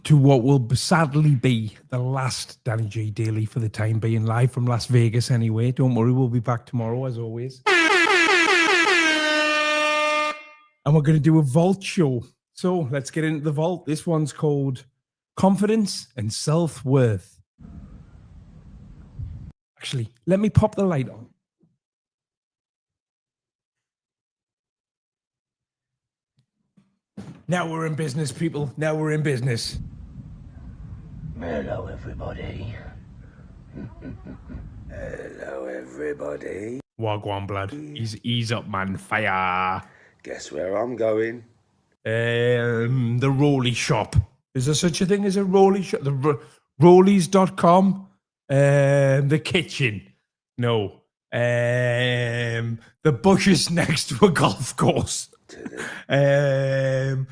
to what will sadly be the last Danny G Daily for the time being, live from Las Vegas anyway. Don't worry, we'll be back tomorrow as always. And we're going to do a vault show. So let's get into the vault. This one's called Confidence and Self-Worth. Actually, let me pop the light on. Now we're in business, people. Now we're in business. Hello, everybody. Hello, everybody. Wagwan blood. He's up, man. Fire. Guess where I'm going? The Rolly shop. Is there such a thing as a Rolly shop? The Rollies.com. The kitchen. No. The bushes next to a golf course. The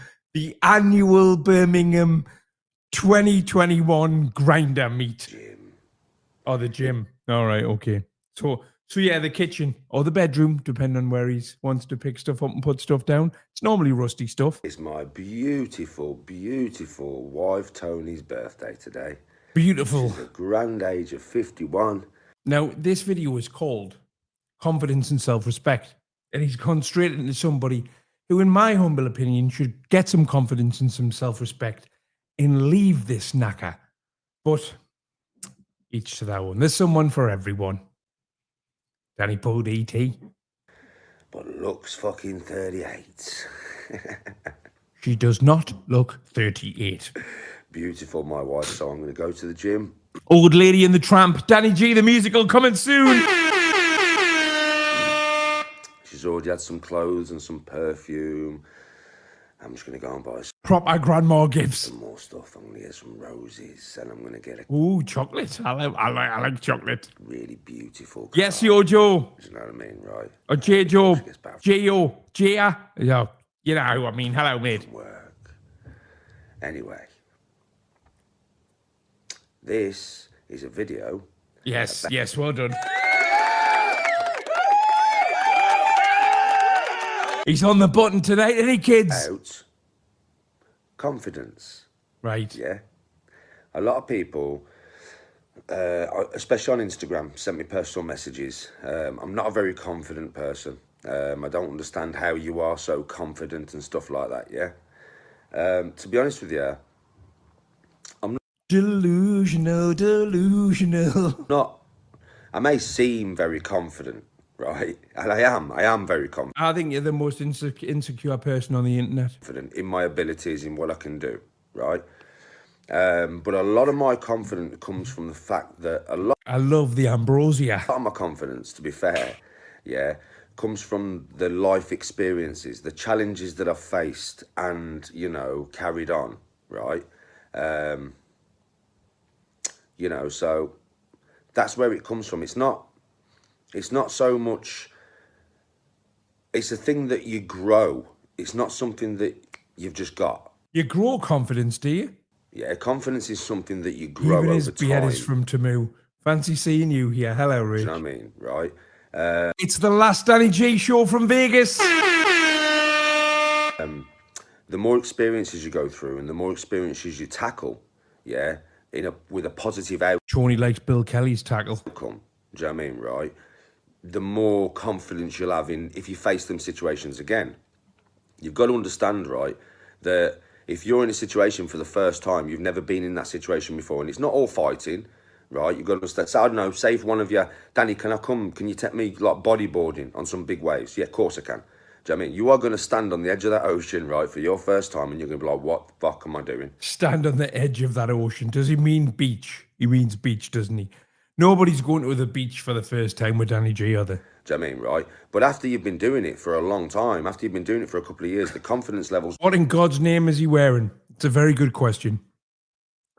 annual Birmingham 2021 grinder meet. Gym. Oh, the gym. All right, okay. So yeah, the kitchen or the bedroom, depending on where he wants to pick stuff up and put stuff down. It's normally rusty stuff. It's my beautiful, beautiful wife Tony's birthday today. Beautiful. She's a grand age of 51. Now, this video is called Confidence and Self-Respect. And he's gone straight into somebody who, in my humble opinion, should get some confidence and some self-respect and leave this knacker. But each to their own. There's someone for everyone. Danny pulled ET. But looks fucking 38. She does not look 38. Beautiful, my wife, so I'm going to go to the gym. Old Lady and the Tramp. Danny G, the musical, coming soon. She's already had some clothes and some perfume. I'm just going to go and buy Proper grandma gifts. some more stuff. I'm going to get some roses and I'm going to get a Ooh, chocolate. I like chocolate. really beautiful car. Yes, yo, Joe. You know what I mean, right? Or J. Joe. She gets back J.O. Jia. Yeah, you know who I mean. Hello, mate. from work. Anyway. This is a video. Yes, yes, well done. He's on the button tonight, isn't he, kids? About confidence. Right. Yeah. A lot of people, especially on Instagram, sent me personal messages. I'm not a very confident person. I don't understand how you are so confident and stuff like that, yeah? To be honest with you, Delusional. I may seem very confident, right? And I am very confident I think you're the most insecure person on the internet. in my abilities, in what I can do, right? But a lot of my confidence comes from the fact that I love the ambrosia. of my confidence, to be fair, yeah, comes from the life experiences, the challenges that I've faced and, you know, carried on, right? You know, so that's where it comes from. It's not so much, it's a thing that you grow. It's not something that you've just got. You grow confidence, do you? Yeah, confidence is something that you grow Even over his beard time. is from Tamu. Fancy seeing you here. Hello, Rich. You know what I mean, right? It's the last Danny G show from Vegas. The more experiences you go through and the more experiences you tackle, yeah, with a positive Shawnee likes Bill Kelly's tackle. outcome, do you know what I mean, right? The more confidence you'll have in if you face them situations again. You've got to understand, right, that if you're in a situation for the first time, you've never been in that situation before, and it's not all fighting, right? You've got to understand. So I don't know, say if one of you, Danny, can you take me like bodyboarding on some big waves? Yeah, of course I can. Do you know what I mean? You are going to stand on the edge of that ocean, right, for your first time, and you're going to be like, what the fuck am I doing? Stand on the edge of that ocean. Does he mean beach? He means beach, doesn't he? Nobody's going to the beach for the first time with Danny G, are they? Do you know what I mean, right? But after you've been doing it for a long time, after you've been doing it for a couple of years, the confidence levels... What in God's name is he wearing? It's a very good question.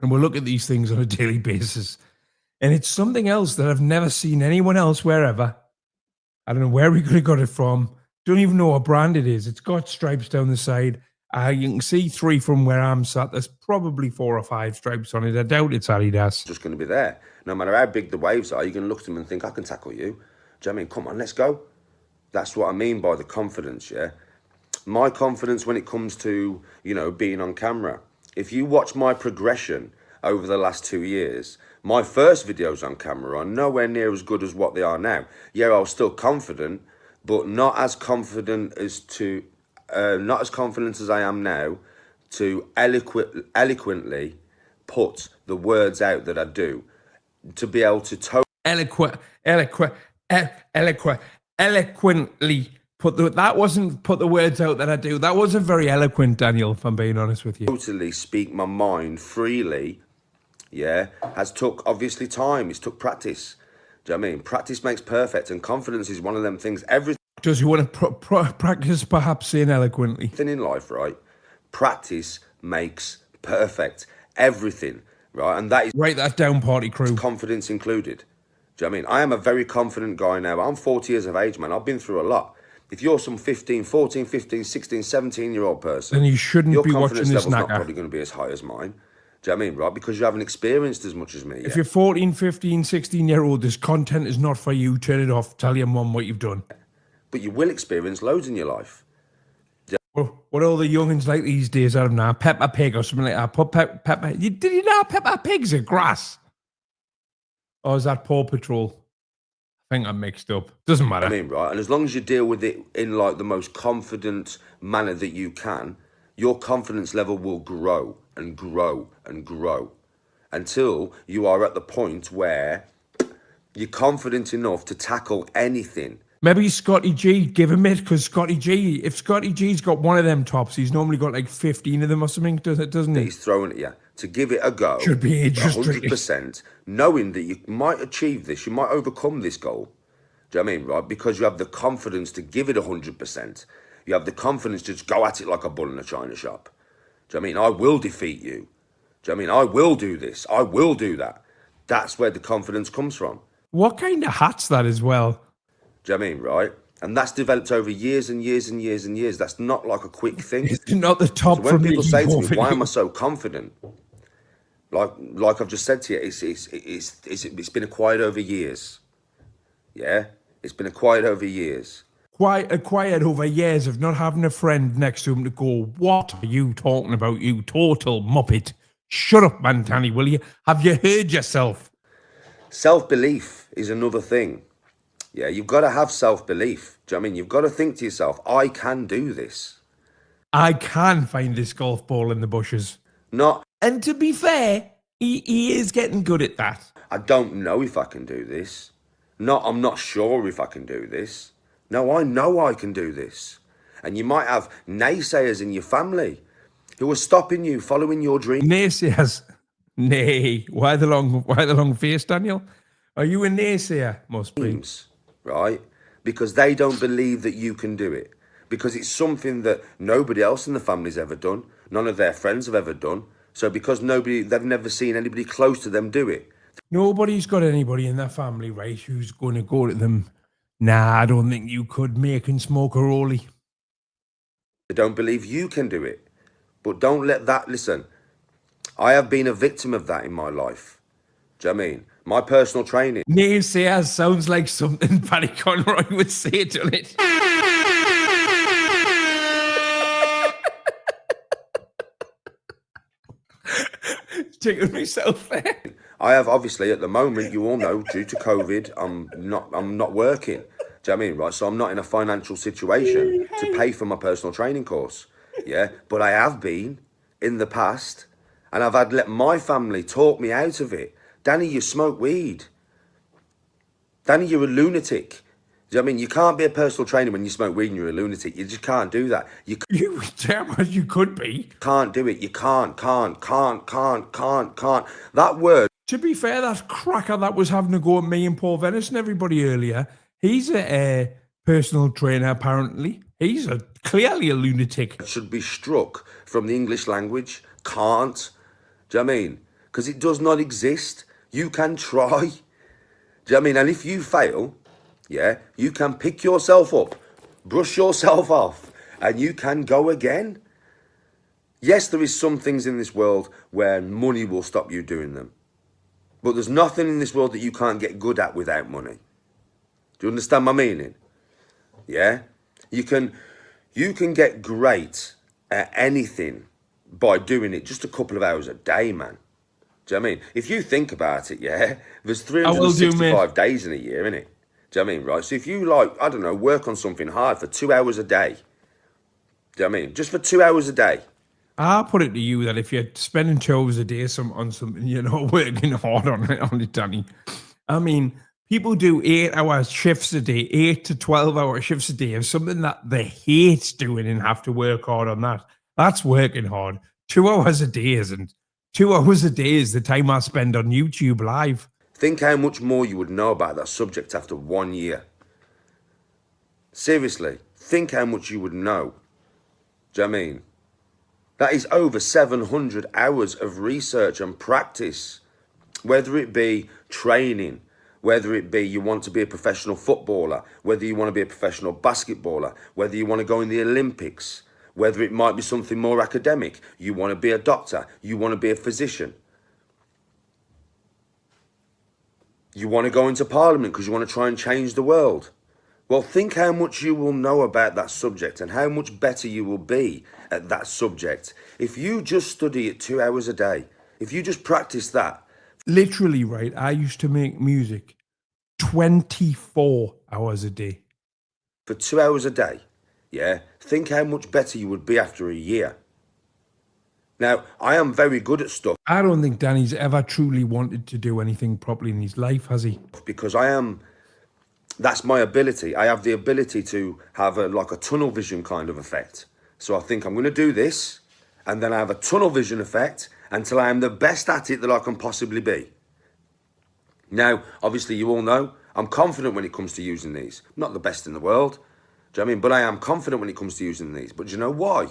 And we'll look at these things on a daily basis. And it's something else that I've never seen anyone else wear ever. I don't know where we could have got it from. Don't even know what brand it is. It's got stripes down the side. You can see 3 from where I'm sat. There's probably 4 or 5 stripes on it. I doubt it's Adidas. just going to be there. No matter how big the waves are, you're going to look at them and think, I can tackle you. Do you know what I mean? Come on, let's go. That's what I mean by the confidence, yeah? My confidence when it comes to, you know, being on camera If you watch my progression over the last 2 years, my first videos on camera are nowhere near as good as what they are now. Yeah, I was still confident, but not as confident as I am now to eloquently put the words out that I do, to be able to eloquently that wasn't put the words out that I do. That wasn't very eloquent, Daniel, if I'm being honest with you. totally speak my mind freely, yeah, has took obviously time. It's took practice. Do you know what I mean? Practice makes perfect, and confidence is one of them things. Everything Does you want to practice perhaps saying eloquently? in life, right? Practice makes perfect. Everything, right? And that is Write that down, party crew. confidence included. Do you know what I mean? I am a very confident guy now. I'm 40 years of age, man. I've been through a lot. If you're some 15, 14, 15, 16, 17-year-old person, then you shouldn't your be watching confidence this level's not knacker. probably going to be as high as mine. Do you know what I mean, right? Because you haven't experienced as much as me yet. If you're 14, 15, 16-year-old, this content is not for you. Turn it off. Tell your mum what you've done. But you will experience loads in your life. Well, what are all the youngins like these days out of now? Peppa Pig or something like that. Put Peppa. Did you know Peppa Pig's a grass? Or is that Paw Patrol? I think I'm mixed up. Doesn't matter. I mean, right? And as long as you deal with it in like the most confident manner that you can, your confidence level will grow and grow and grow until you are at the point where you're confident enough to tackle anything. Maybe Scotty G, give him it, because Scotty G, if Scotty G's got one of them tops, he's normally got like 15 of them or something, doesn't he? He's throwing at you to give it a go. Should be age 100%, knowing that you might achieve this, you might overcome this goal. Do you know what I mean, right? Because you have the confidence to give it 100%. You have the confidence to just go at it like a bull in a china shop. Do you know what I mean? I will defeat you. Do you know what I mean? I will do this. I will do that. That's where the confidence comes from. What kind of hat's that as well? Do you know what I mean, right? And that's developed over years and years and years and years. That's not like a quick thing. It's not the top. So when people say to me, video. why am I so confident? Like I've just said to you, it's been acquired over years. Yeah? It's been acquired over years. Acquired over years of not having a friend next to him to go, what are you talking about, you total muppet? Shut up, man, Tanny, will you? Have you heard yourself? Self-belief is another thing. Yeah, you've got to have self-belief. Do you know what I mean? You've got to think to yourself, I can do this. I can find this golf ball in the bushes. Not, And to be fair, he is getting good at that. I don't know if I can do this. Not, I'm not sure if I can do this. No, I know I can do this. And you might have naysayers in your family who are stopping you following your dream. Naysayers. Nay. Why the long face, Daniel? Are you a naysayer? Must be. Dreams, right? Because they don't believe that you can do it. Because it's something that nobody else in the family's ever done. None of their friends have ever done. So because they've never seen anybody close to them do it. Nobody's got anybody in their family, right, who's going to go to them, nah, I don't think you could make and smoke a rollie. They don't believe you can do it. But don't let that, listen, I have been a victim of that in my life. Do you know what I mean? My personal training. Naysayers sounds like something Paddy Conroy would say to it. Taking myself there. I have obviously at the moment, you all know, due to COVID, I'm not working. Do you know what I mean? Right. So I'm not in a financial situation to pay for my personal training course. Yeah. But I have been in the past, and I've had let my family talk me out of it. Danny, you smoke weed. Danny, you're a lunatic. Do you know what I mean? You can't be a personal trainer when you smoke weed and you're a lunatic. You just can't do that. You damn well you could be. can't do it. You can't. That word. To be fair, that cracker that was having a go at me and Paul Venice and everybody earlier, he's a personal trainer apparently. He's clearly a lunatic. Should be struck from the English language. Can't. Do you know what I mean? Because it does not exist. You can try. Do you know what I mean? And if you fail, yeah, you can pick yourself up, brush yourself off, and you can go again. Yes, there is some things in this world where money will stop you doing them. But there's nothing in this world that you can't get good at without money. Do you understand my meaning? Yeah? You can get great at anything by doing it just a couple of hours a day, man. Do you know what I mean? If you think about it, yeah, there's I will do, mate. 365 days in a year, innit? Do you know what I mean, right? So if you, like, I don't know, work on something hard for 2 hours a day, do you know what I mean? Just for 2 hours a day. I'll put it to you that if you're spending 2 hours a day on something, you're not working hard on it, Danny. I mean, people do 8-hour shifts a day, 8 to 12-hour shifts a day of something that they hate doing and have to work hard on that. That's working hard. 2 hours a day isn't. 2 hours a day is the time I spend on YouTube Live. Think how much more you would know about that subject after 1 year. Seriously, think how much you would know. Do you know what I mean? That is over 700 hours of research and practice. Whether it be training, whether it be you want to be a professional footballer, whether you want to be a professional basketballer, whether you want to go in the Olympics, whether it might be something more academic, you want to be a doctor, you want to be a physician. You want to go into Parliament because you want to try and change the world. Well, think how much you will know about that subject and how much better you will be at that subject. If you just study it 2 hours a day, if you just practice that. Literally, right, I used to make music 24 hours a day. For 2 hours a day, yeah, think how much better you would be after a year. Now, I am very good at stuff. I don't think Danny's ever truly wanted to do anything properly in his life, has he? Because that's my ability. I have the ability to have like a tunnel vision kind of effect. So I think I'm going to do this, and then I have a tunnel vision effect until I am the best at it that I can possibly be. Now, obviously, you all know, I'm confident when it comes to using these. I'm not the best in the world, do you know what I mean? But I am confident when it comes to using these. But do you know why?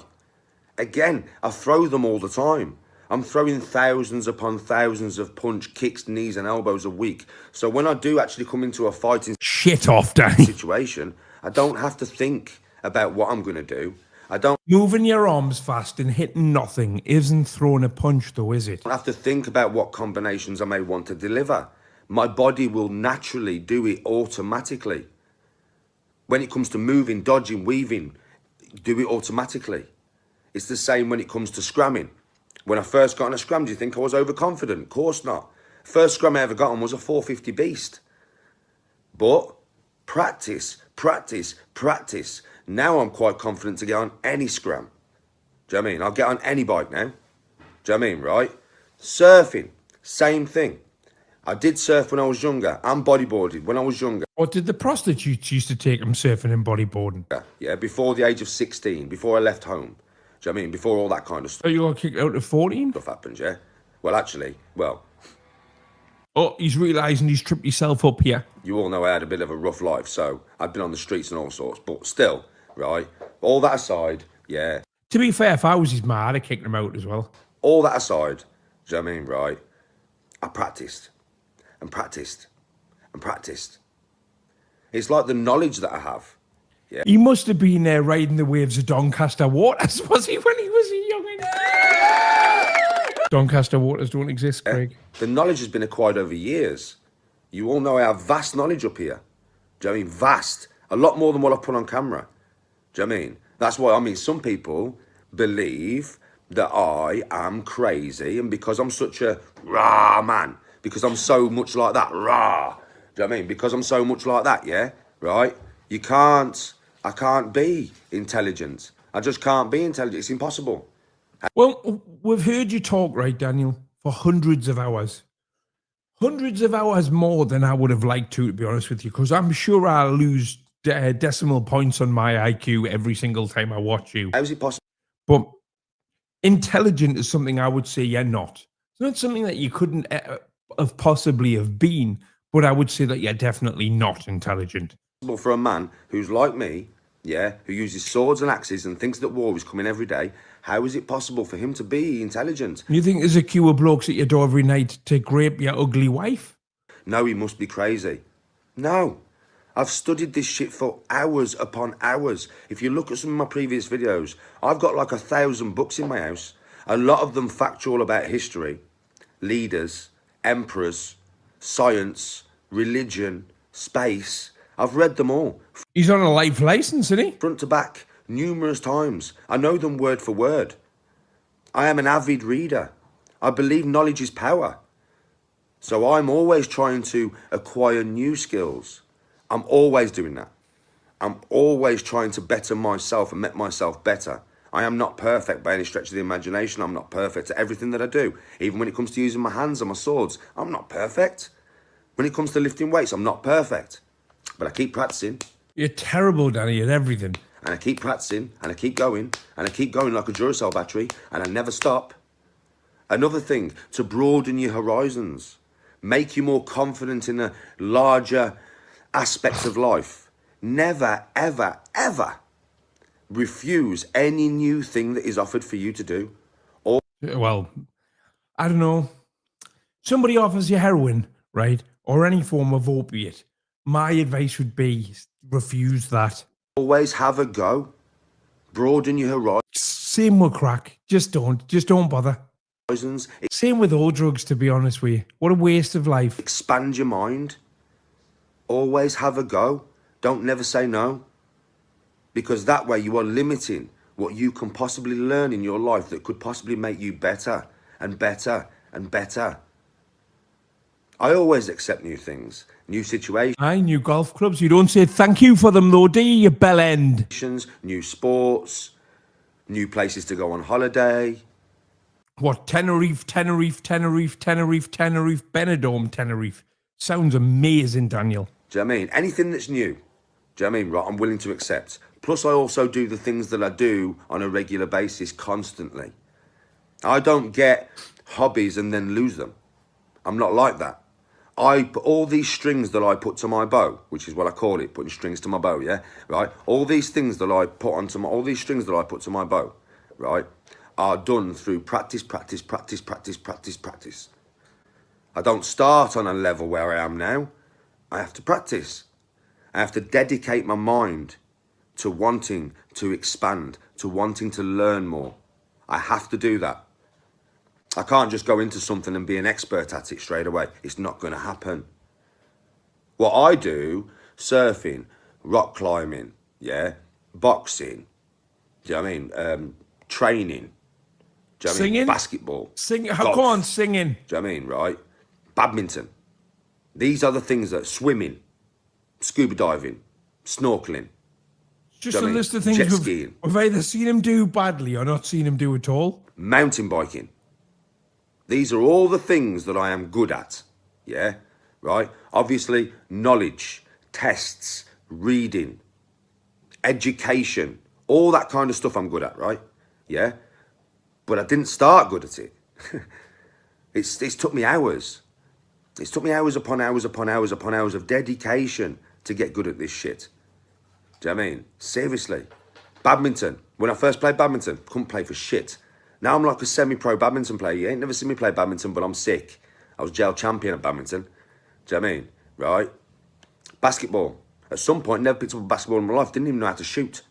Again, I throw them all the time. I'm throwing thousands upon thousands of punch, kicks, knees and elbows a week. So when I do actually come into a fighting Shit off, Danny. situation, I don't have to think about what I'm going to do. I don't Moving your arms fast and hitting nothing isn't throwing a punch, though, is it? have to think about what combinations I may want to deliver. My body will naturally do it automatically. When it comes to moving, dodging, weaving, do it automatically. It's the same when it comes to scramming. When I first got on a scram, do you think I was overconfident? Of course not. First scram I ever got on was a 450 beast. But practice, practice, practice. Now I'm quite confident to get on any scram. Do you know what I mean? I'll get on any bike now. Do you know what I mean, right? Surfing, same thing. I did surf when I was younger. I'm bodyboarded when I was younger. What did the prostitutes used to take them surfing and bodyboarding? Yeah, before the age of 16, before I left home. Do you know what I mean? Before all that kind of So you got kicked out at 14? stuff happened, yeah? Well, actually, Oh, he's realising he's tripped himself up here. you all know I had a bit of a rough life, so I'd been on the streets and all sorts, but still, right? All that aside, yeah, To be fair, if I was his man, I'd have kicked him out as well. all that aside, do you know what I mean, right? I practiced and practiced and practiced. It's like the knowledge that I have. He must have been there riding the waves of Doncaster Waters, was he, when he was a youngin'? Doncaster Waters don't exist, Craig. The knowledge has been acquired over years. You all know I have vast knowledge up here. Do you know what I mean? Vast. A lot more than what I put on camera. Do you know what I mean? That's why, I mean, some people believe that I am crazy, and because I'm such a rah man, because I'm so much like that, rah. Do you know what I mean? Because I'm so much like that, yeah? Right? I can't be intelligent. I just can't be intelligent. It's impossible. Well, we've heard you talk, right, Daniel, for hundreds of hours. Hundreds of hours more than I would have liked to be honest with you, because I'm sure I'll lose decimal points on my IQ every single time I watch you. How is it possible? But intelligent is something I would say you're not. It's not something that you couldn't have possibly have been, but I would say that you're definitely not intelligent. For a man who's like me, yeah, who uses swords and axes and thinks that war is coming every day, how is it possible for him to be intelligent? You think there's a queue of blokes at your door every night to grape your ugly wife? No, he must be crazy. No. I've studied this shit for hours upon hours. If you look at some of my previous videos, I've got like 1,000 books in my house. A lot of them factual about history, leaders, emperors, science, religion, space. I've read them all. He's on a life license, isn't he? Front to back, numerous times. I know them word for word. I am an avid reader. I believe knowledge is power. So I'm always trying to acquire new skills. I'm always doing that. I'm always trying to better myself and make myself better. I am not perfect by any stretch of the imagination. I'm not perfect at everything that I do. Even when it comes to using my hands and my swords, I'm not perfect. When it comes to lifting weights, I'm not perfect. But I keep practicing. You're terrible, Danny, at everything. And I keep practicing, and I keep going, and I keep going like a Duracell battery, and I never stop. Another thing, to broaden your horizons. Make you more confident in the larger aspects of life. Never, ever, ever refuse any new thing that is offered for you to do. Well, I don't know. Somebody offers you heroin, right? Or any form of opiate. My advice would be refuse that. Always have a go. Broaden your Same with crack. Just don't bother. horizons. Same with all drugs, to be honest with you. What a waste of life. Expand your mind. Always have a go. Don't never say no. Because that way you are limiting what you can possibly learn in your life that could possibly make you better and better and better. I always accept new things, new situations, New golf clubs. You don't say thank you for them though, do you, you bell end? new sports, new places to go on holiday. What, Tenerife, Benidorm, Tenerife. Sounds amazing, Daniel. Do you know what I mean? Anything that's new, do you know what I mean? Right, I'm willing to accept. Plus, I also do the things that I do on a regular basis constantly. I don't get hobbies and then lose them. I'm not like that. I put all these strings that I put to my bow, which is what I call it, putting strings to my bow, yeah? Right? All these things that I put onto my, all these strings that I put to my bow, right, are done through practice. I don't start on a level where I am now. I have to practice. I have to dedicate my mind to wanting to expand, to wanting to learn more. I have to do that. I can't just go into something and be an expert at it straight away. It's not going to happen. What I do, surfing, rock climbing, yeah, boxing, do you know what I mean? Training, do you know what I mean? Singing? Basketball. Singing? golf, Go on, singing. do you know what I mean, right? Badminton. These are the things that swimming, scuba diving, snorkeling. Just Do you know a what I mean? list of things Jet we've, skiing. we've either seen him do badly or not seen him do at all. Mountain biking. These are all the things that I am good at. Yeah, right? Obviously, knowledge, tests, reading, education, all that kind of stuff I'm good at, right? Yeah, but I didn't start good at it. It's took me hours. It's took me hours upon hours upon hours upon hours of dedication to get good at this shit. Do you know what I mean? Seriously. Badminton. When I first played badminton, couldn't play for shit. Now I'm like a semi-pro badminton player. You ain't never seen me play badminton, but I'm sick. I was jail champion at badminton. Do you know what I mean? Right? Basketball. At some point, never picked up a basketball in my life. Didn't even know how to shoot.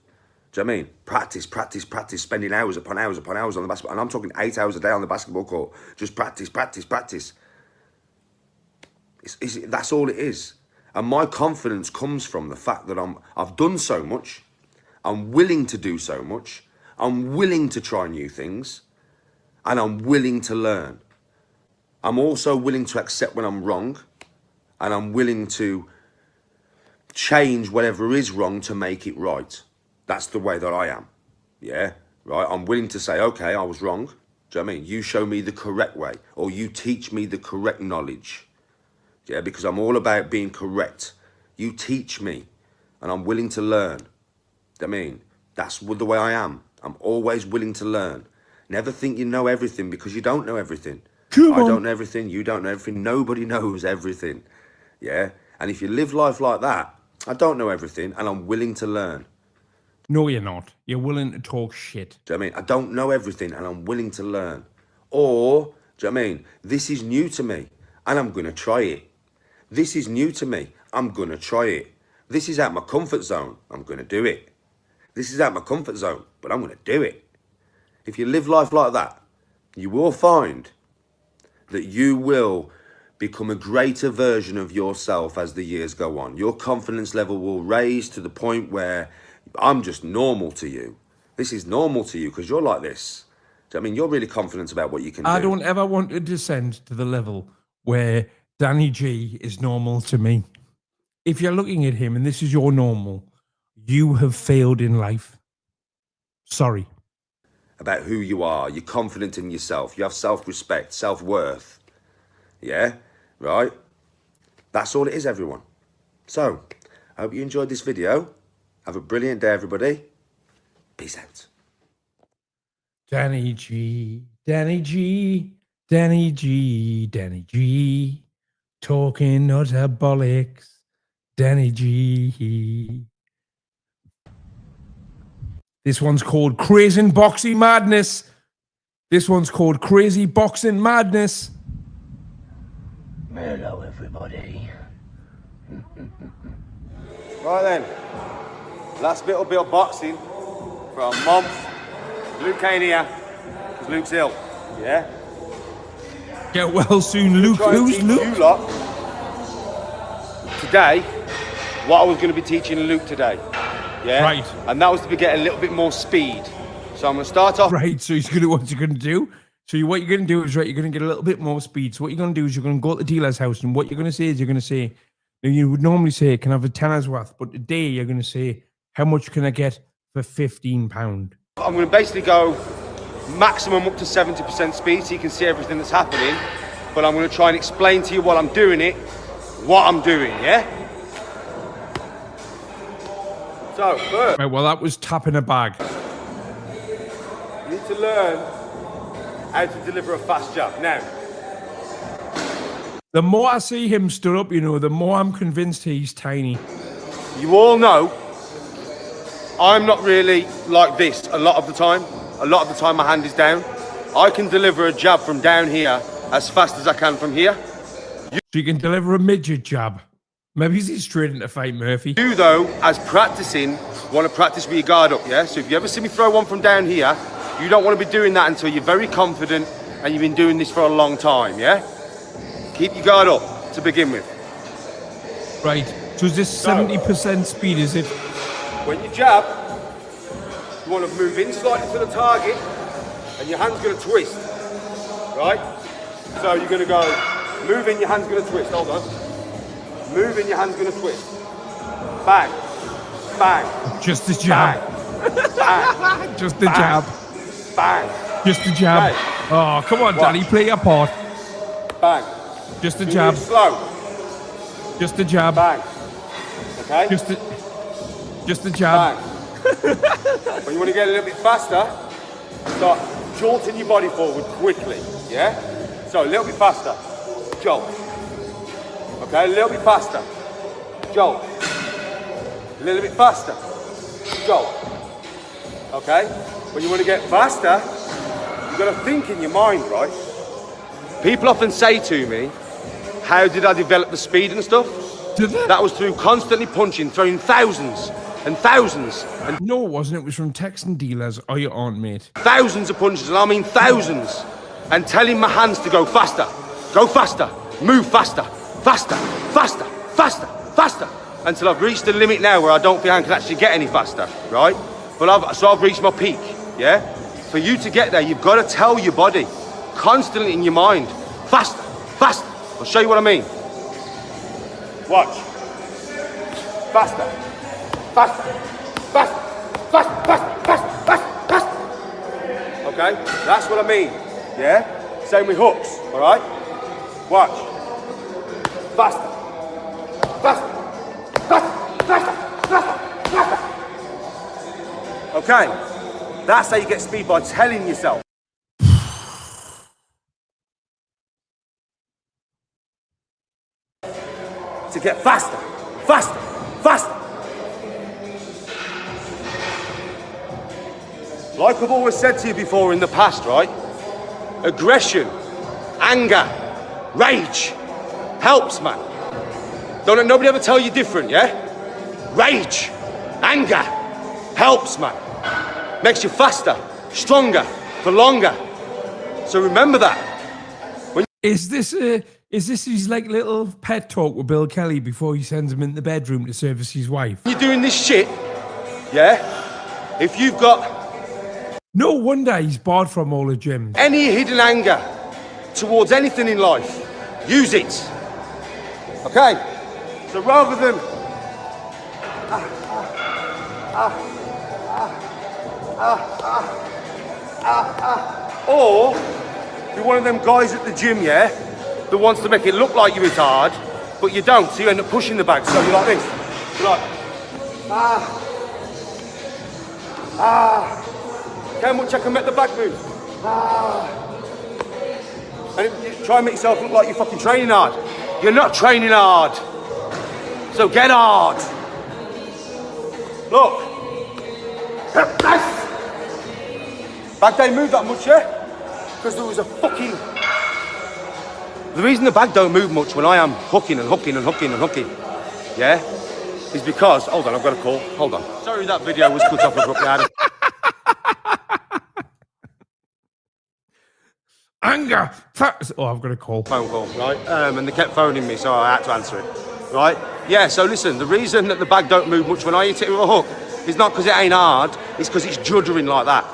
Do you know what I mean? Practice. Spending hours upon hours upon hours on the basketball. And I'm talking 8 hours a day on the basketball court. Just practice. That's all it is. And my confidence comes from the fact that I've done so much. I'm willing to do so much. I'm willing to try new things. And I'm willing to learn. I'm also willing to accept when I'm wrong. And I'm willing to change whatever is wrong to make it right. That's the way that I am. Yeah, right? I'm willing to say, okay, I was wrong. Do you know what I mean? You show me the correct way. Or you teach me the correct knowledge. Yeah, because I'm all about being correct. You teach me, and I'm willing to learn. I mean, that's the way I am. I'm always willing to learn. Never think you know everything, because you don't know everything. I don't know everything. You don't know everything. Nobody knows everything. Yeah, and if you live life like that, I don't know everything, and I'm willing to learn. No, you're not. You're willing to talk shit. Do you know what I mean? I don't know everything, and I'm willing to learn. Or, do you know what I mean? This is new to me, and I'm going to try it. This is new to me. I'm going to try it. This is out my comfort zone. I'm going to do it. This is out my comfort zone, but I'm going to do it. If you live life like that, you will find that you will become a greater version of yourself as the years go on. Your confidence level will raise to the point where I'm just normal to you. This is normal to you because you're like this. Do I mean, you're really confident about what you can do. I don't ever want to descend to the level where Danny G is normal to me. If you're looking at him and this is your normal, you have failed in life. Sorry. About who you are. You're confident in yourself. You have self-respect, self-worth. Yeah? Right? That's all it is, everyone. So, I hope you enjoyed this video. Have a brilliant day, everybody. Peace out. Danny G, Danny G, Danny G, Danny G, talking utter bollocks, Danny G. This one's called Crazy Boxing Madness. This one's called Crazy Boxing Madness. Hello, everybody. Right then. Last bit of boxing for a month. Luke ain't here because Luke's ill. Yeah? Get well soon, Luke. Who's Luke? You lot today, what I was going to be teaching Luke today. Yeah? Right. And that was to get a little bit more speed. So I'm going to start off. Right, so he's gonna what you're gonna do. So what you're gonna do is right, you're gonna get a little bit more speed. So what you're gonna do is you're gonna go to the dealer's house, and what you're gonna say is you're gonna say, you would normally say, can I have a tenner's worth? But today you're gonna say, how much can I get for £15? I'm going to basically go maximum up to 70% speed so you can see everything that's happening. But I'm going to try and explain to you while I'm doing it, what I'm doing, yeah? So, first, Right, well, that was tapping a bag. you need to learn how to deliver a fast jab. Now, The more I see him stood up, the more I'm convinced he's tiny. you all know I'm not really like this a lot of the time. A lot of the time my hand is down. I can deliver a jab from down here as fast as I can from here. So you can deliver a midget jab. Maybe he's straight into fight Murphy. You, though, as practicing, want to practice with your guard up, yeah? So if you ever see me throw one from down here, you don't want to be doing that until you're very confident and you've been doing this for a long time, yeah? Keep your guard up to begin with. Right. So is this 70% speed, is it? When you jab, you want to move in slightly to the target and your hand's going to twist, right? So you're going to go, move in, your hand's going to twist, hold on. Move in, your hand's going to twist. Bang, bang. Just a jab. Bang, bang. Just a jab. Bang. Just a jab. Okay. Oh, come on, Danny, play your part. Bang. Just a Do jab. it slow. Just a jab. Bang. Okay? Just a jab. Bang. When you want to get a little bit faster, start jolting your body forward quickly. Yeah? So a little bit faster. Jolt. Okay, a little bit faster. Jolt. A little bit faster. Jolt. Okay? When you want to get faster, you've got to think in your mind, right? People often say to me, how did I develop the speed and stuff? Did they? That was through constantly punching, throwing thousands and thousands and No, it wasn't. It was from texting dealers. Oh, you aren't, mate. thousands of punches, and I mean thousands, and telling my hands to go faster, move faster, faster, faster, faster, faster, until I've reached the limit now where I don't think I can actually get any faster, right? But I've reached my peak, yeah? For you to get there, you've got to tell your body constantly in your mind, faster, faster. I'll show you what I mean. Watch. Faster, faster, faster, faster, faster, faster, faster, faster. Okay, that's what I mean, yeah? Same with hooks, all right? Watch. Faster, faster, faster, faster, faster, faster. Okay, that's how you get speed, by telling yourself. To get faster, faster, faster. Like I've always said to you before in the past, right? Aggression, anger, rage helps, man. Don't let nobody ever tell you different, yeah? Rage, anger helps, man. Makes you faster, stronger, for longer. So remember that. Is this his like little pet talk with Bill Kelly before he sends him in the bedroom to service his wife? You're doing this shit, yeah? If you've got No wonder he's barred from all the gyms. Any hidden anger towards anything in life, use it. Okay? So rather than or you're one of them guys at the gym, yeah, that wants to make it look like you hit hard, but you don't, so you end up pushing the bag. So you're like this. You're like, how much I can make the bag move? And you try and make yourself look like you're fucking training hard. You're not training hard. So get hard. Look. Bag don't move that much, yeah? Because there was a fucking... The reason the bag don't move much when I am hooking and hooking and hooking and hooking, yeah, is because... Hold on, I've got a call. Hold on. Sorry that video was cut off abruptly, Adam. Anger! Oh, I've got a call. Phone call, right? And they kept phoning me, so I had to answer it, right? Yeah, so listen, the reason that the bag don't move much when I hit it with a hook is not because it ain't hard, it's because it's juddering like that,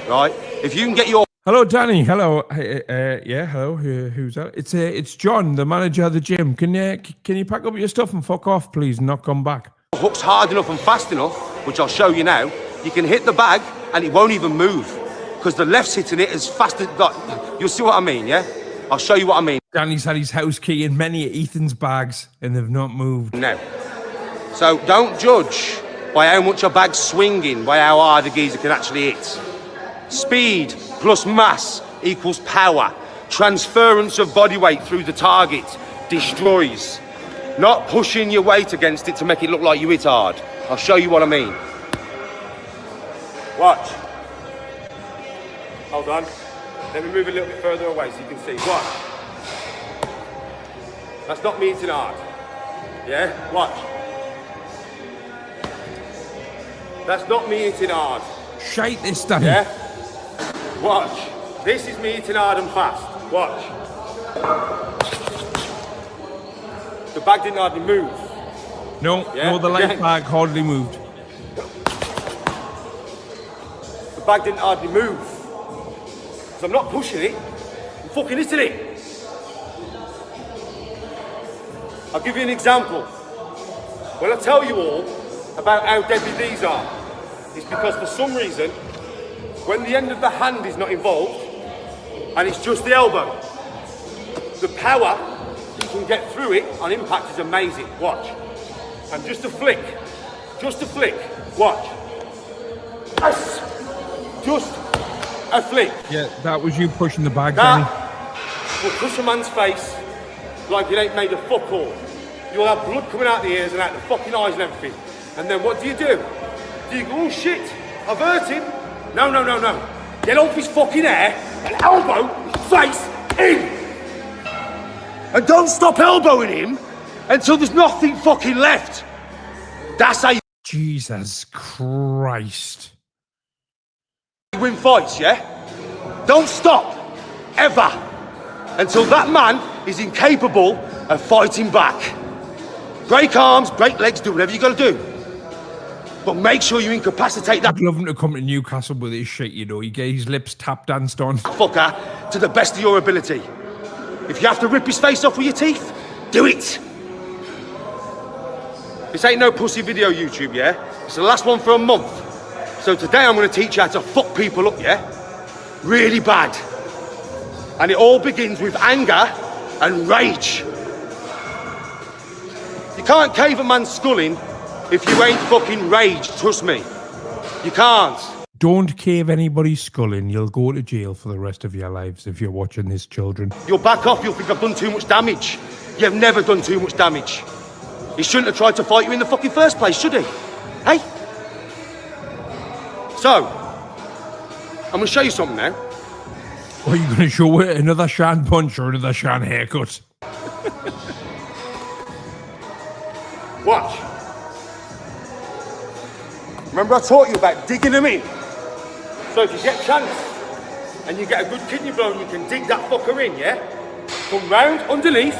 right? If you can get your... Hello, Danny. Hello. Yeah, hello. Who's that? It's John, the manager of the gym. Can you pack up your stuff and fuck off, please, and not come back? Hook's hard enough and fast enough, which I'll show you now, you can hit the bag and it won't even move because the left's hitting it as fast as... You'll see what I mean, yeah? I'll show you what I mean. Danny's had his house key in many of Ethan's bags and they've not moved. No. So don't judge by how much a bag's swinging, by how hard a geezer can actually hit. Speed plus mass equals power. Transference of body weight through the target destroys. Not pushing your weight against it to make it look like you hit hard. I'll show you what I mean. Watch. Hold on. Let me move a little bit further away so you can see. Watch. That's not me hitting hard. Yeah? Watch. That's not me hitting hard. Shite this, Danny. Yeah? Watch. This is me hitting hard and fast. Watch. The bag didn't hardly move. No, Yeah? no, the light Again. bag hardly moved. The bag didn't hardly move. So I'm not pushing it, I'm fucking hitting it. I'll give you an example. When I tell you all about how deadly these are, it's because for some reason, when the end of the hand is not involved, and it's just the elbow, the power you can get through it on impact is amazing. Watch. And just a flick, watch. Yes. Just a flick. Yeah, that was you pushing the bag, Danny. That will crush a man's face like it ain't made of fuck all. You'll have blood coming out the ears and out the fucking eyes and everything. And then what do? Do you go, oh shit, I've hurt him? No. Get off his fucking hair and elbow his face in. And don't stop elbowing him until there's nothing fucking left. That's how you Jesus Christ. win fights, yeah? Don't stop, ever, until that man is incapable of fighting back. Break arms, break legs, do whatever you gotta do. But make sure you incapacitate that I'd love him to come to Newcastle with his shit, you know. He get his lips tap danced on. fucker to the best of your ability. If you have to rip his face off with your teeth, do it. This ain't no pussy video YouTube, yeah? It's the last one for a month. So today I'm gonna teach you how to fuck people up, yeah? Really bad. And it all begins with anger and rage. You can't cave a man's skull in if you ain't fucking raged, trust me. You can't. Don't cave anybody's skull in. You'll go to jail for the rest of your lives if you're watching this, children. You'll back off, you'll think I've done too much damage. You've never done too much damage. He shouldn't have tried to fight you in the fucking first place, should he? Hey? So, I'm gonna show you something now. Are you going to show it another Shan punch or another Shan haircut? Watch. Remember I taught you about digging them in? So if you get a chance and you get a good kidney bone, you can dig that fucker in, yeah? Come round underneath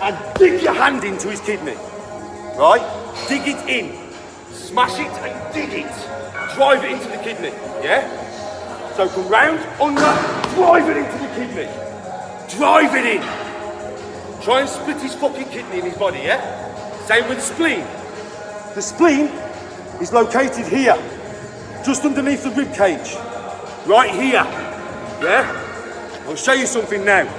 and dig your hand into his kidney. Right? Dig it in. Smash it and dig it. Drive it into the kidney, yeah? So come round, under, drive it into the kidney. Drive it in. Try and split his fucking kidney in his body, yeah? Same with the spleen. The spleen is located here, just underneath the rib cage. Right here, yeah? I'll show you something now.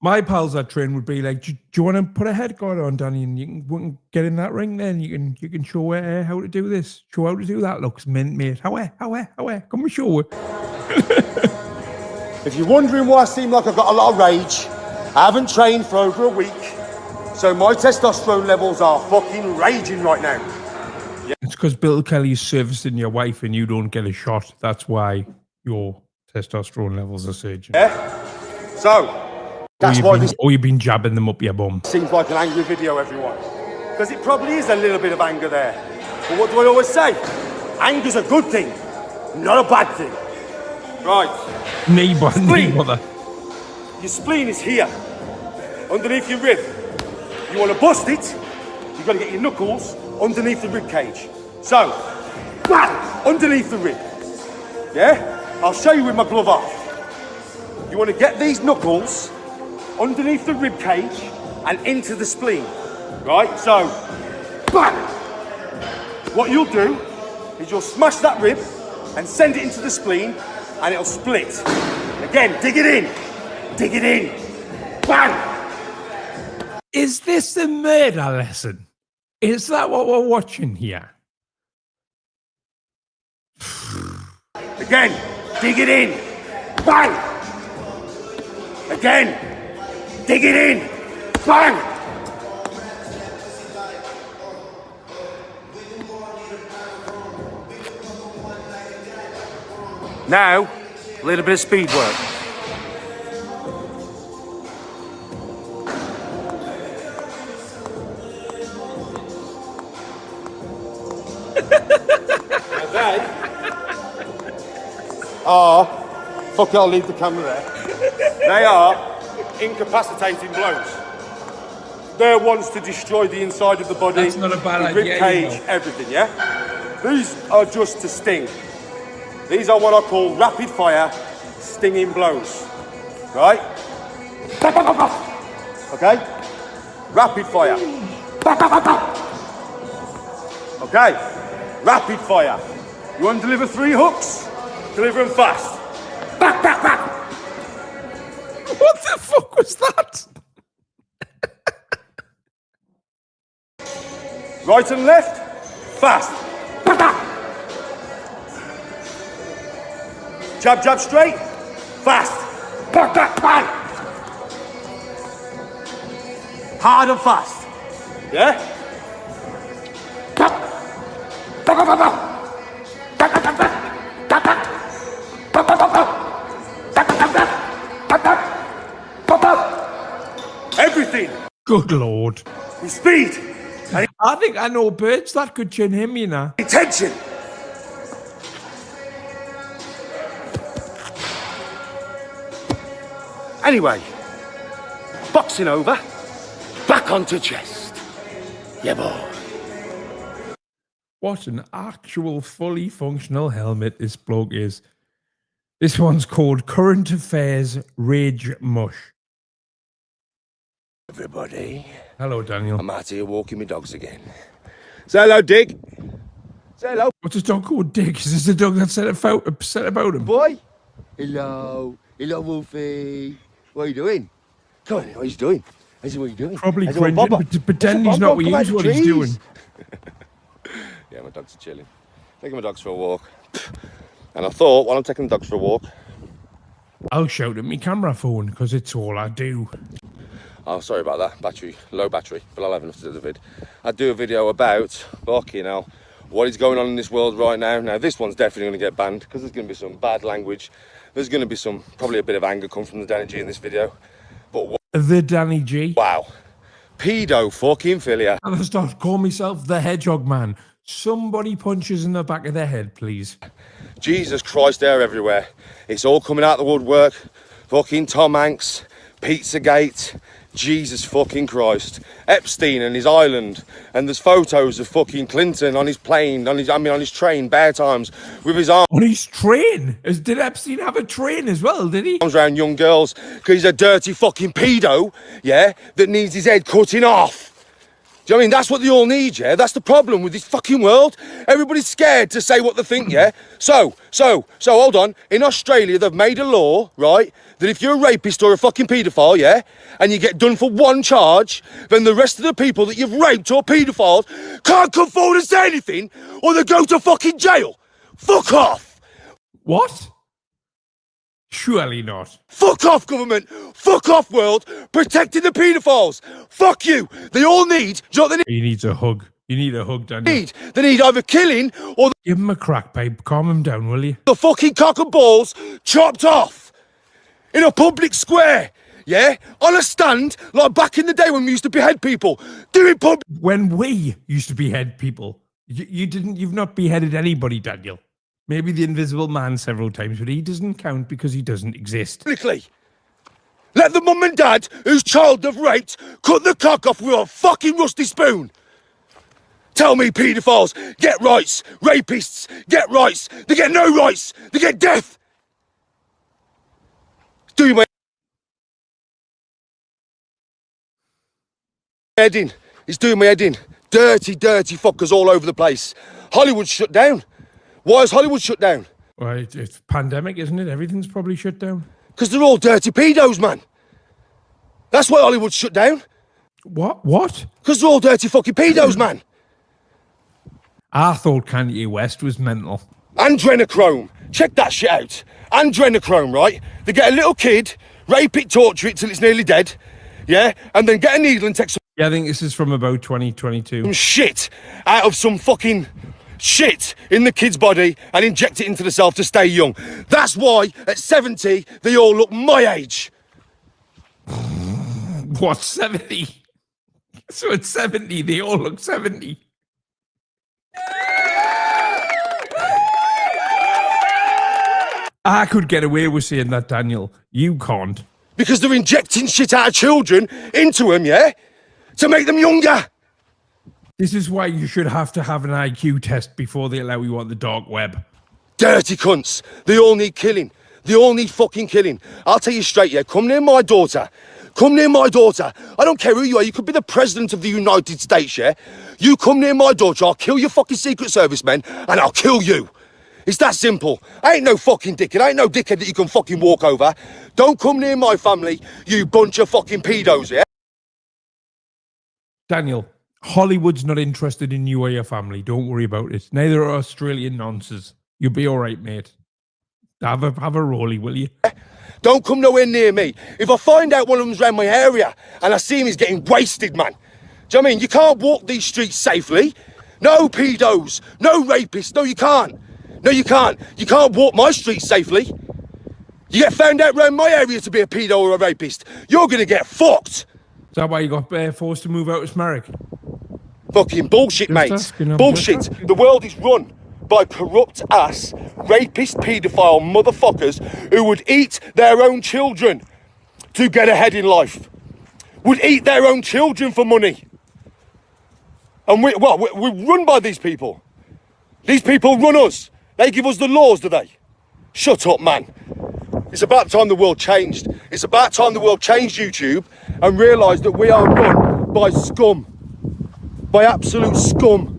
My pals that train would be like, do you want to put a head guard on, Danny, and we can get in that ring then? You can show how to do this, show how to do that. Looks mint, mate. How? Come and show it. If you're wondering why I seem like I've got a lot of rage, I haven't trained for over a week, so my testosterone levels are fucking raging right now. Yeah. It's because Bill Kelly's servicing your wife and you don't get a shot. That's why your testosterone levels are surging. Yeah? So... that's why this... or you've been jabbing them up your bum. Seems like an angry video, everyone. Because it probably is a little bit of anger there. But what do I always say? Anger's a good thing, not a bad thing. Right. Knee bother. Your spleen is here, underneath your rib. You want to bust it, you've got to get your knuckles underneath the rib cage. So, bang, underneath the rib. Yeah? I'll show you with my glove off. You want to get these knuckles underneath the rib cage and into the spleen, right? So, bang! What you'll do is you'll smash that rib and send it into the spleen and it'll split. Again, dig it in, bang! Is this a murder lesson? Is that what we're watching here? Again, dig it in, bang! Again, dig it in, bang! Now, a little bit of speed work. Fuck it, I'll leave the camera there. They are incapacitating blows. They're ones to destroy the inside of the body, that's not a bad idea, rib cage, everything, yeah? These are just to sting. These are what I call rapid fire stinging blows, right? Okay? Rapid fire. Okay, rapid fire. You want to deliver 3 hooks? Deliver them fast. Back, back, back. What the fuck was that? Right and left, fast. Back, back. Jab, jab, straight, fast. Back, back, bang. Hard and fast. Yeah? Back. Back, back, back, back. Back, back, back, back. Back, back. Back, back, back, back. Everything. Good Lord. With speed. I think I know birds that could chin him, you know. Attention. Anyway, boxing over, back onto chest. Yeah, boy. What an actual fully functional helmet this bloke is. This one's called Current Affairs Rage Mush. Everybody. Hello, Daniel. I'm out here walking my dogs again. Say hello, Dig. Say hello. What's a dog called Dick? Is this the dog that said about him? Boy. Hello. Hello, Wolfie. What are you doing? Come on, what are you doing? I said, what are you doing? Probably cringing, but to pretend he's not with you is what he's doing. Yeah, my dogs are chilling. Taking my dogs for a walk. And I thought, while I'm taking the dogs for a walk, I'll shout at my camera phone because it's all I do. Oh, sorry about that. Low battery, but I'll have enough to do the vid. I'd do a video about, fucking hell, what is going on in this world right now. Now, this one's definitely going to get banned because there's going to be some bad language. There's going to be probably a bit of anger come from the Danny G in this video. But what? The Danny G? Wow. Pedo fucking philia. I'm going to start calling myself the Hedgehog Man. Somebody punches in the back of their head, please. Jesus Christ, they're everywhere. It's all coming out the woodwork. Fucking Tom Hanks, Pizzagate, Jesus fucking Christ. Epstein and his island, and there's photos of fucking Clinton on his plane, on his train, bare times, with his arms On his train? Did Epstein have a train as well, did he? around young girls, because he's a dirty fucking pedo, yeah, that needs his head cutting off. Do you know what I mean? That's what they all need, yeah? That's the problem with this fucking world. Everybody's scared to say what they think, yeah? So, hold on. In Australia, they've made a law, right, that if you're a rapist or a fucking paedophile, yeah, and you get done for one charge, then the rest of the people that you've raped or paedophiled can't come forward and say anything, or they go to fucking jail. Fuck off! What? Surely not. Fuck off, government! Fuck off, world! Protecting the paedophiles! Fuck you! They all need... Do you know what they He needs a hug. You need a hug, Daniel. need? They need either killing or Give him a crack pipe. Calm him down, will you? the fucking cock and balls chopped off in a public square, yeah? On a stand, like back in the day when we used to behead people. Doing public... When we used to behead people, you've not beheaded anybody, Daniel. Maybe the Invisible Man several times, but he doesn't count because he doesn't exist. Publicly. Let the mum and dad, whose child they've raped, cut the cock off with a fucking rusty spoon. Tell me, paedophiles, get rights. Rapists, get rights. They get no rights. They get death. Do my head in. It's doing my head in. Dirty, dirty fuckers all over the place. Hollywood's shut down. Why is Hollywood shut down? Well, it's pandemic, isn't it? Everything's probably shut down. Because they're all dirty pedos, man. That's why Hollywood's shut down. What? What? Because they're all dirty fucking pedos, man. I thought Kanye West was mental. Adrenochrome. Check that shit out. Adrenochrome, right? They get a little kid, rape it, torture it till it's nearly dead, yeah? And then get a needle and take Yeah, I think this is from about 2022. some shit out of some fucking shit in the kid's body and inject it into themselves to stay young. That's why at 70 they all look my age. What, 70? So at 70, they all look 70. I could get away with saying that, Daniel. You can't. Because they're injecting shit out of children into them, yeah? To make them younger. This is why you should have to have an IQ test before they allow you on the dark web. Dirty cunts. They all need killing. They all need fucking killing. I'll tell you straight, yeah? Come near my daughter. Come near my daughter. I don't care who you are. You could be the president of the United States, yeah? You come near my daughter, I'll kill your fucking Secret Service men, and I'll kill you. It's that simple. I ain't no fucking dickhead. I ain't no dickhead that you can fucking walk over. Don't come near my family, you bunch of fucking pedos, yeah? Daniel, Hollywood's not interested in you or your family. Don't worry about it. Neither are Australian nonces. You'll be all right, mate. Have a rolly, will you? Don't come nowhere near me. If I find out one of them's around my area and I see him, he's getting wasted, man. Do you know what I mean? You can't walk these streets safely. No pedos, no rapists. No, you can't. No, you can't. You can't walk my streets safely. You get found out around my area to be a pedo or a rapist, you're going to get fucked. Is that why you got forced to move out of Smerwick? Fucking bullshit, mate. asking, I'm Bullshit. just asking. The world is run by corrupt ass, rapist, paedophile motherfuckers who would eat their own children to get ahead in life. Would eat their own children for money. And we're run by these people. These people run us. They give us the laws, do they? Shut up, man. It's about time the world changed. It's about time the world changed YouTube and realised that we are run by scum. By absolute scum.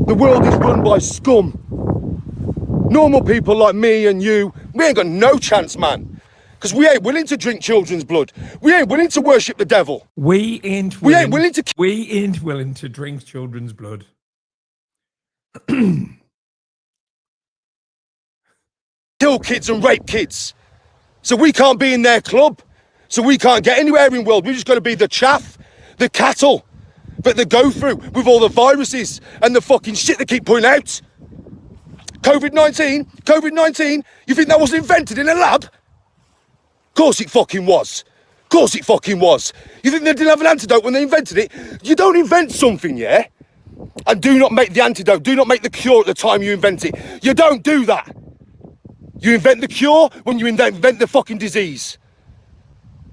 The world is run by scum. Normal people like me and you, we ain't got no chance, man. Because we ain't willing to drink children's blood. We ain't willing to worship the devil. We ain't willing to drink children's blood. Kill kids and rape kids. So we can't be in their club. So we can't get anywhere in the world. We're just going to be the chaff, the cattle that they go through with all the viruses and the fucking shit they keep putting out. COVID-19, you think that was invented in a lab? Of course it fucking was. Of course it fucking was. You think they didn't have an antidote when they invented it? You don't invent something, yeah? And do not make the antidote, do not make the cure at the time you invent it. You don't do that. You invent the cure when you invent the fucking disease.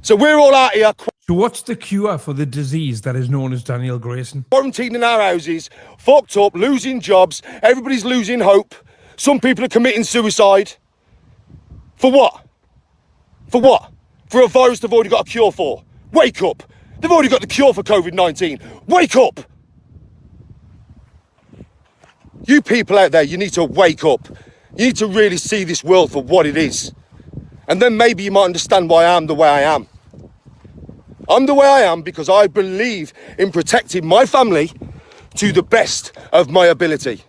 So we're all out here So what's the cure for the disease that is known as Daniel Grayson? Quarantined in our houses, fucked up, losing jobs, everybody's losing hope. Some people are committing suicide. For what? For what? For a virus they've already got a cure for. Wake up. They've already got the cure for COVID-19. Wake up. You people out there, you need to wake up. You need to really see this world for what it is. And then maybe you might understand why I am the way I am. I'm the way I am because I believe in protecting my family to the best of my ability.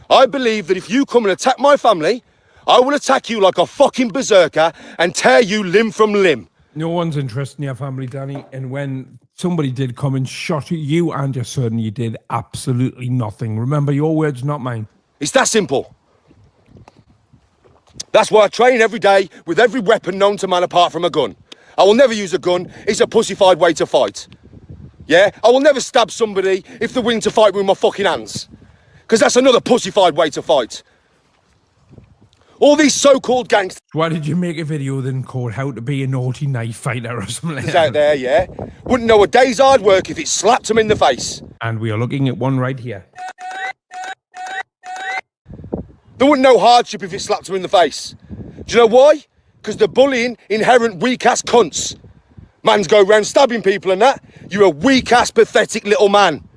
I believe that if you come and attack my family, I will attack you like a fucking berserker and tear you limb from limb. No one's interested in your family, Danny. And when somebody did come and shot you and your son, you did absolutely nothing. Remember, your words, not mine. It's that simple. That's why I train every day with every weapon known to man apart from a gun. I will never use a gun. It's a pussified way to fight. Yeah? I will never stab somebody if they're willing to fight with my fucking hands. Because that's another pussified way to fight. All these so-called gangsters Why did you make a video then called How to Be a Naughty Knife Fighter or something like out that? there, yeah, wouldn't know a day's hard work if it slapped them in the face. And we are looking at one right here. There wouldn't know hardship if it slapped them in the face. Do you know why? Because they're bullying inherent weak-ass cunts. Mans go round stabbing people and that. You're a weak-ass, pathetic little man.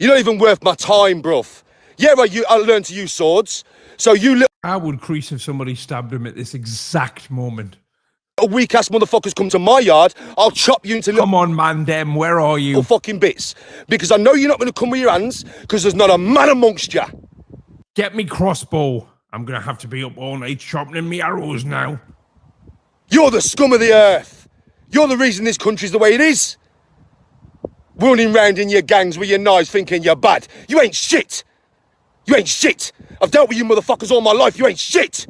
You're not even worth my time, bruv. Yeah, I learned to use swords. So you little I would crease if somebody stabbed him at this exact moment. weak-ass motherfuckers come to my yard, I'll chop you into little Come on, man, Dem, where are you? fucking bits. Because I know you're not going to come with your hands, because there's not a man amongst you. Get me crossbow. I'm going to have to be up all night sharpening me arrows now. You're the scum of the earth. You're the reason this country's the way it is. Running round in your gangs with your knives thinking you're bad. You ain't shit. You ain't shit. I've dealt with you motherfuckers all my life. You ain't shit.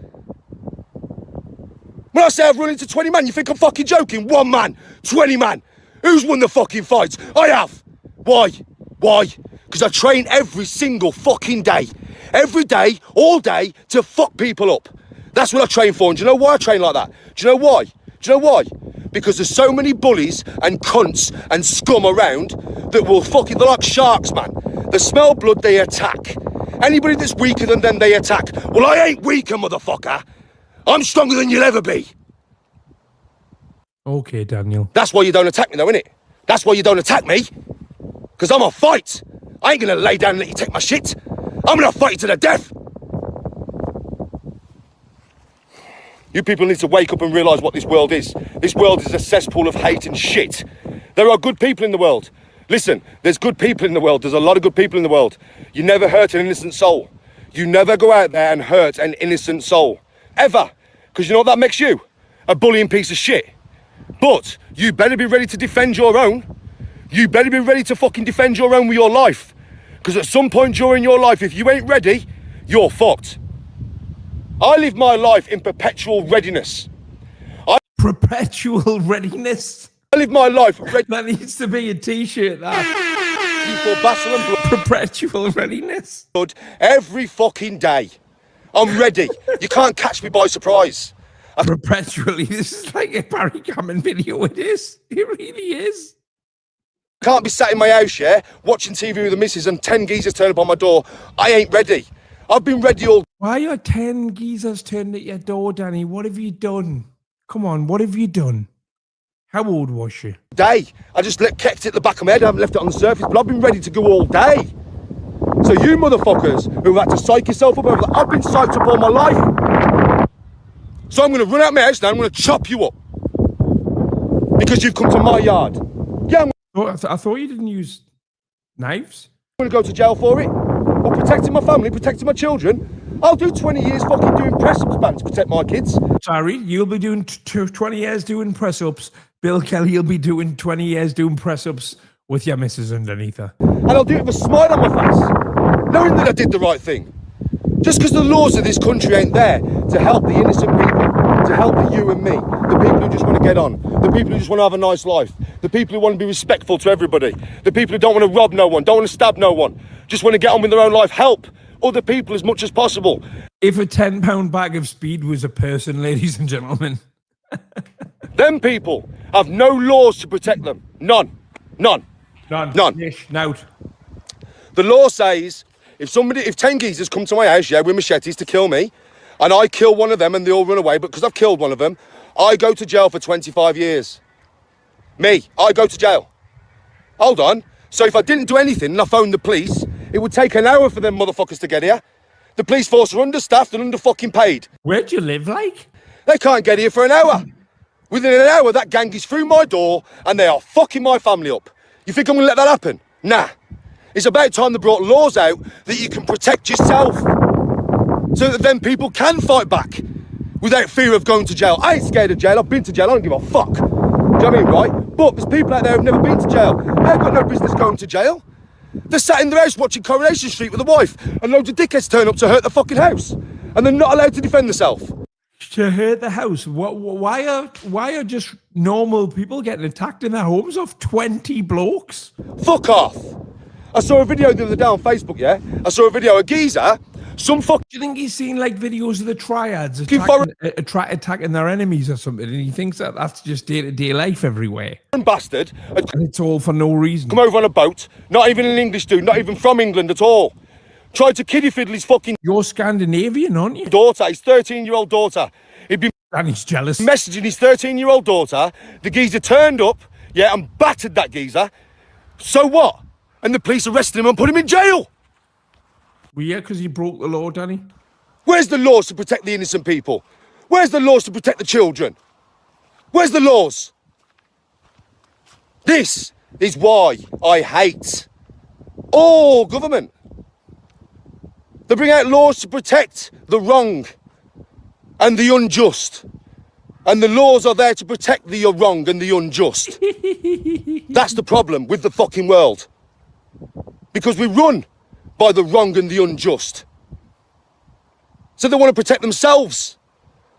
When I say I've run into 20 men, you think I'm fucking joking? 1 man, 20 man. Who's won the fucking fights? I have. Why? Why? Because I train every single fucking day. Every day, all day, to fuck people up. That's what I train for. And do you know why I train like that? Do you know why? Do you know why? Because there's so many bullies and cunts and scum around that will fucking, they're like sharks, man. They smell blood, they attack. Anybody that's weaker than them, they attack. Well, I ain't weaker, motherfucker. I'm stronger than you'll ever be. Okay, Daniel. That's why you don't attack me, though, innit? That's why you don't attack me. Because I'm a fight. I ain't gonna lay down and let you take my shit. I'm gonna fight you to the death. You people need to wake up and realise what this world is. This world is a cesspool of hate and shit. There are good people in the world. Listen, there's good people in the world. There's a lot of good people in the world. You never hurt an innocent soul. You never go out there and hurt an innocent soul. Ever. Because you know what that makes you? A bullying piece of shit. But you better be ready to defend your own. You better be ready to fucking defend your own with your life. Because at some point during your life, if you ain't ready, you're fucked. I live my life in perpetual readiness. Perpetual readiness? I live my life ready That needs to be a t-shirt, that. for battle and Perpetual readiness? blood every fucking day. I'm ready. You can't catch me by surprise. Perpetually. This is like a Barry Cameron video. It is. It really is. Can't be sat in my house, yeah, watching TV with the missus and 10 geezers turn up on my door. I ain't ready. I've been ready all Why are 10 geezers turned at your door, Danny? What have you done? Come on, what have you done? How old was she? day. I just kept it at the back of my head. I haven't left it on the surface, but I've been ready to go all day. So you motherfuckers who had to psych yourself up over that, I've been psyched up all my life. So I'm going to run out my house now. I'm going to chop you up because you've come to my yard. Yeah, I'm Oh, I thought you didn't use knives. going to go to jail for it. But protecting my family, protecting my children, I'll do 20 years fucking doing press-ups, man, to protect my kids. Sorry, you'll be doing 20 years doing press-ups. Bill Kelly will be doing 20 years doing press-ups with your missus underneath her. And I'll do it with a smile on my face, knowing that I did the right thing. Just because the laws of this country ain't there to help the innocent people, to help the you and me, the people who just want to get on, the people who just want to have a nice life, the people who want to be respectful to everybody, the people who don't want to rob no one, don't want to stab no one, just want to get on with their own life, help other people as much as possible. If a 10-pound bag of speed was a person, ladies and gentlemen. Them people have no laws to protect them. None. None. None. Ish, nout. The law says if 10 geezers come to my house, yeah, with machetes to kill me, and I kill one of them and they all run away, but because I've killed one of them, I go to jail for 25 years. Me, I go to jail. Hold on. So if I didn't do anything and I phoned the police, it would take an hour for them motherfuckers to get here. The police force are understaffed and under fucking paid. Where do you live, like? They can't get here for an hour. Within an hour, that gang is through my door and they are fucking my family up. You think I'm gonna let that happen? Nah. It's about time they brought laws out that you can protect yourself, so that then people can fight back without fear of going to jail. I ain't scared of jail. I've been to jail. I don't give a fuck. Do you know what I mean, right? But there's people out there who've never been to jail. They've got no business going to jail. They're sat in their house watching Coronation Street with a wife, and loads of dickheads turn up to hurt the fucking house, and they're not allowed to defend themselves. To hurt the house. Why are just normal people getting attacked in their homes off 20 blokes? Fuck off. I saw a video the other day on Facebook, yeah? I saw a video of a geezer, some fuck... Do you think he's seen like videos of the triads attacking their enemies or something, and he thinks that that's just day-to-day life everywhere? Bastard had And it's all for no reason. come over on a boat, not even an English dude, not even from England at all. Tried to kiddie fiddle his fucking You're Scandinavian, aren't you? daughter, his 13-year-old daughter. He'd been And he's jealous. messaging his 13-year-old daughter. The geezer turned up, yeah, and battered that geezer. So what? And the police arrested him and put him in jail. Well, yeah, because he broke the law, Danny. Where's the laws to protect the innocent people? Where's the laws to protect the children? Where's the laws? This is why I hate all government. They bring out laws to protect the wrong and the unjust. And the laws are there to protect the wrong and the unjust. That's the problem with the fucking world. Because we run by the wrong and the unjust. So they want to protect themselves.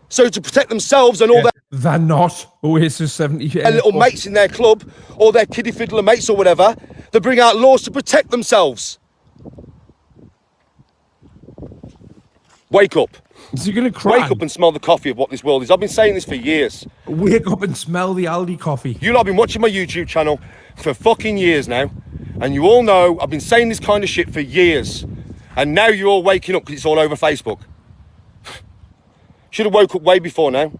So to protect themselves and all They're not Oasis 70. their little mates in their club, or their kiddie fiddler mates or whatever, they bring out laws to protect themselves. Wake up. Is he going to cry? Wake up and smell the coffee of what this world is. I've been saying this for years. Wake up and smell the Aldi coffee. You lot have been watching my YouTube channel for fucking years now. And you all know I've been saying this kind of shit for years. And now you're all waking up because it's all over Facebook. Should have woke up way before now.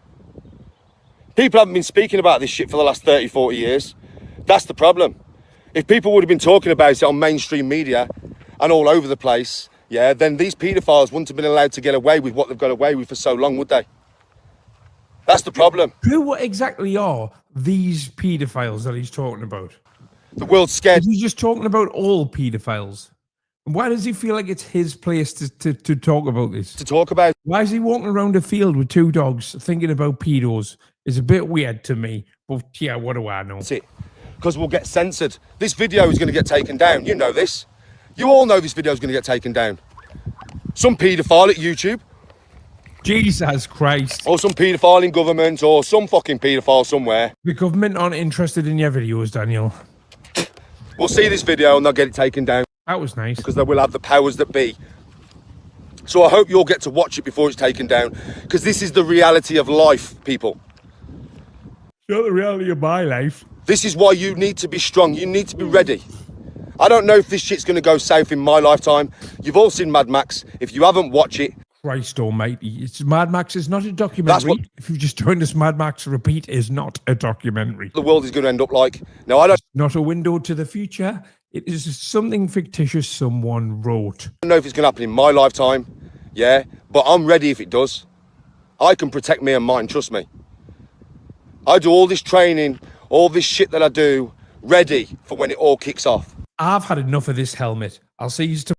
People haven't been speaking about this shit for the last 30, 40 years. That's the problem. If people would have been talking about it on mainstream media and all over the place, yeah, then these paedophiles wouldn't have been allowed to get away with what they've got away with for so long, would they? That's the problem. Who exactly are these paedophiles that he's talking about? The world's scared. Is he just talking about all paedophiles? Why does he feel like it's his place to talk about this? To talk about. Why is he walking around a field with two dogs thinking about pedos? It's a bit weird to me, but yeah, what do I know? That's it. Because we'll get censored. This video is going to get taken down. You know this. You all know this video is going to get taken down. Some paedophile at YouTube. Jesus Christ. Or some paedophile in government, or some fucking paedophile somewhere. The government aren't interested in your videos, Daniel. We'll see this video and they'll get it taken down. That was nice. Because they will have the powers that be. So I hope you'll get to watch it before it's taken down. Because this is the reality of life, people. It's not the reality of my life. This is why you need to be strong. You need to be ready. I don't know if this shit's going to go south in my lifetime. You've all seen Mad Max. If you haven't, watch it. Christ almighty. It's Mad Max is not a documentary. If you've just joined us, Mad Max Repeat is not a documentary. The world is going to end up like. No, I don't Not a window to the future. It is something fictitious someone wrote. know if it's going to happen in my lifetime. Yeah, but I'm ready if it does. I can protect me and mine, trust me. I do all this training, all this shit that I do, ready for when it all kicks off. I've had enough of this helmet. I'll see you tomorrow.